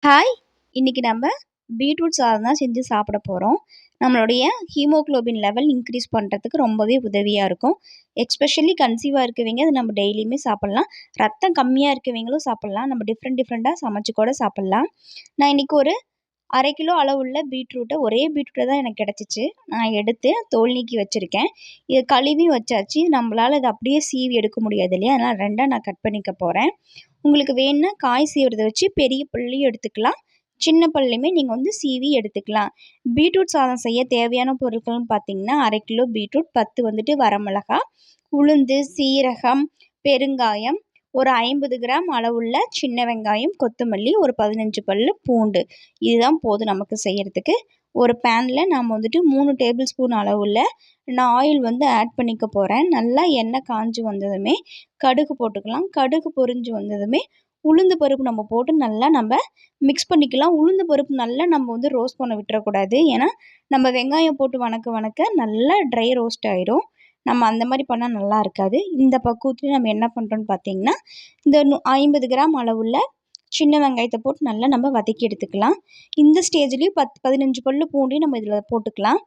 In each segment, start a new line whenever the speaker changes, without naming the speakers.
Hi! இன்னைக்கு நம்ம beetroot சாதம் தான் செஞ்சு சாப்பிட போறோம். நம்மளுடைய ஹீமோகுளோபின் லெவல் இன்க்ரீஸ் பண்றதுக்கு ரொம்பவே உதவியா இருக்கும். எஸ்பெஷலி கன்சீவா இருக்கவங்க அத நம்ம டெய்லியுமே சாப்பிடலாம். ரத்தம் கம்மியா இருக்கவங்களும் சாப்பிடலாம். நம்ம டிஃப்ரெண்ட்டா சமைச்சு கூட சாப்பிடலாம். நான் இன்னைக்கு ஒரு 1/2 கிலோ அளவுள்ள ஒரே பீட்ரூட்ட தான் எனக்கு கிடைச்சுச்சு. நான் எடுத்து தோல் நீக்கி வச்சிருக்கேன். இத கழுவி வச்சாச்சு. நம்மளால இத அப்படியே சீவி எடுக்க முடியாது இல்லையா? அதனால 2ஆ நான் கட் பண்ணிக்க போறேன். உங்களுக்கு வேணுனா காய் சீவுறத வச்சு பெரிய பல்லையும் எடுத்துக்கலாம். சின்ன பல்லையுமே நீங்க சீவி எடுத்துக்கலாம். பீட்ரூட் சாதம் செய்ய தேவையான பொருட்கள்னு பார்த்தீங்கன்னா, 1/2 கிலோ பீட்ரூட், 10 வரமிளகா, உளுந்து, சீரகம், பெருங்காயம், ஒரு 50 கிராம் அளவுள்ள சின்ன வெங்காயம், கொத்தமல்லி, ஒரு 15 பல்லு பூண்டு. இதுதான் போதும் நமக்கு செய்யறதுக்கு. ஒரு பேன்ல நாம 3 டேபிள் ஸ்பூன் அளவுள்ள நான் ஆயில் ஆட் பண்ணிக்க போறேன். நல்லா எண்ணெய் காஞ்சு வந்ததுமே கடுகு போட்டுக்கலாம். கடுகு பொரிஞ்சு வந்ததுமே உளுந்து பருப்பு நம்ம போட்டு நல்லா மிக்ஸ் பண்ணிக்கலாம். உளுந்து பருப்பு நல்லா நம்ம ரோஸ்ட் பண்ண விட்டுறக்கூடாது. ஏன்னா நம்ம வெங்காயம் போட்டு வணக்க நல்லா ட்ரை ரோஸ்ட் ஆயிரும். நம்ம அந்த மாதிரி பண்ணால் நல்லா இருக்காது. இந்த பக்குவத்துலேயும் நம்ம என்ன பண்ணுறோன்னு பார்த்தீங்கன்னா, இந்த 50 கிராம் அளவுள்ள சின்ன வெங்காயத்தை போட்டு நல்லா நம்ம வதக்கி எடுத்துக்கலாம். இந்த ஸ்டேஜ்லேயும் 15 பல்லு பூண்டையும் நம்ம இதில் போட்டுக்கலாம்.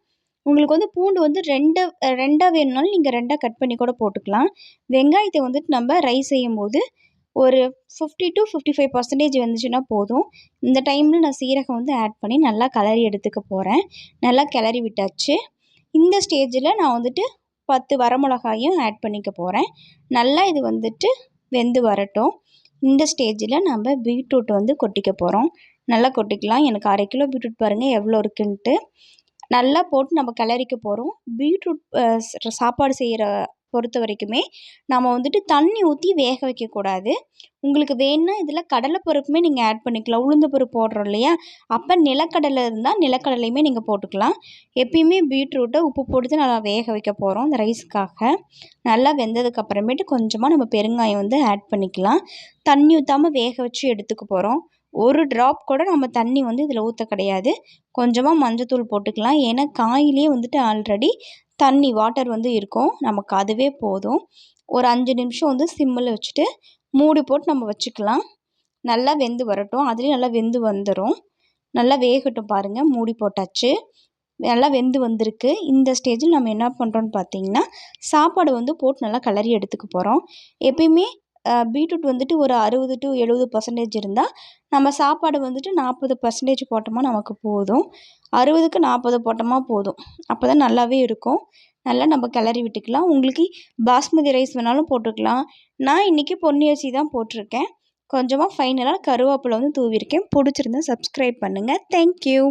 உங்களுக்கு பூண்டு 2 வேணும்னாலும் நீங்கள் 2 கட் பண்ணி கூட போட்டுக்கலாம். வெங்காயத்தை நம்ம ரைஸ் செய்யும்போது ஒரு 50 to 55% வந்துச்சுன்னா போதும். இந்த டைமில் நான் சீரகம் ஆட் பண்ணி நல்லா கிளறி எடுத்துக்க போகிறேன். நல்லா கிளறி விட்டாச்சு. இந்த ஸ்டேஜில் நான் 10 வரமிளகாயும் ஆட் பண்ணிக்க போகிறேன். நல்லா இது வெந்து வரட்டும். இந்த ஸ்டேஜில் நம்ம பீட்ரூட் கொட்டிக்க போகிறோம். நல்லா கொட்டிக்கலாம். எனக்கு 1/2 கிலோ பீட்ரூட் பாருங்கள் எவ்வளோ இருக்குன்ட்டு. நல்லா போட்டு நம்ம கிளறிக்க போகிறோம். பீட்ரூட் சாப்பாடு செய்கிற பொறுத்த வரைக்குமே நம்ம தண்ணி ஊற்றி வேக வைக்கக்கூடாது. உங்களுக்கு வேணுன்னா இதில் கடலைப்பருப்புமே நீங்கள் ஆட் பண்ணிக்கலாம். உளுந்து பருப்பு போடுறோம் இல்லையா? அப்போ நிலக்கடலை இருந்தால் நிலக்கடலையுமே நீங்கள் போட்டுக்கலாம். எப்பயுமே பீட்ரூட்டை உப்பு போட்டு நல்லா வேக வைக்க போகிறோம் இந்த ரைஸுக்காக. நல்லா வெந்ததுக்கப்புறமேட்டு கொஞ்சமாக நம்ம பெருங்காயம் ஆட் பண்ணிக்கலாம். தண்ணி ஊற்றாமல் வேக வச்சு எடுத்துக்க போகிறோம். ஒரு ட்ராப் கூட நம்ம தண்ணி இதில் ஊற்ற கிடையாது. கொஞ்சமாக மஞ்சத்தூள் போட்டுக்கலாம். ஏன்னா காயிலே ஆல்ரெடி தண்ணி வாட்டர் இருக்கும். நமக்கு அதுவே போதும். ஒரு 5 நிமிஷம் சிம்மில் வச்சுட்டு மூடி போட்டு நம்ம வச்சுக்கலாம். நல்லா வெந்து வரட்டும். அதுலேயும் நல்லா வெந்து வந்துடும். நல்லா வேகட்டும் பாருங்கள். மூடி போட்டாச்சு. நல்லா வெந்து வந்திருக்கு. இந்த ஸ்டேஜில் நம்ம என்ன பண்ணுறோன்னு பார்த்தீங்கன்னா, சாப்பாடு போட்டு நல்லா கிளறி எடுத்துக்க போகிறோம். எப்பயுமே பீட்ரூட் ஒரு 60 to 70% இருந்தால் நம்ம சாப்பாடு 40% போட்டோமா நமக்கு போதும். 60க்கு 40 போட்டோமா போதும். அப்போ தான் நல்லாவே இருக்கும். நல்லா நம்ம கிளறி விட்டுக்கலாம். உங்களுக்கு பாஸ்மதி ரைஸ் வேணாலும் போட்டுக்கலாம். நான் இன்றைக்கி பொன்னி அரிசி தான் போட்டிருக்கேன். கொஞ்சமாக ஃபைனலாக கருவேப்பிலை தூவிருக்கேன். பிடிச்சிருந்தா சப்ஸ்கிரைப் பண்ணுங்கள். தேங்க்யூ.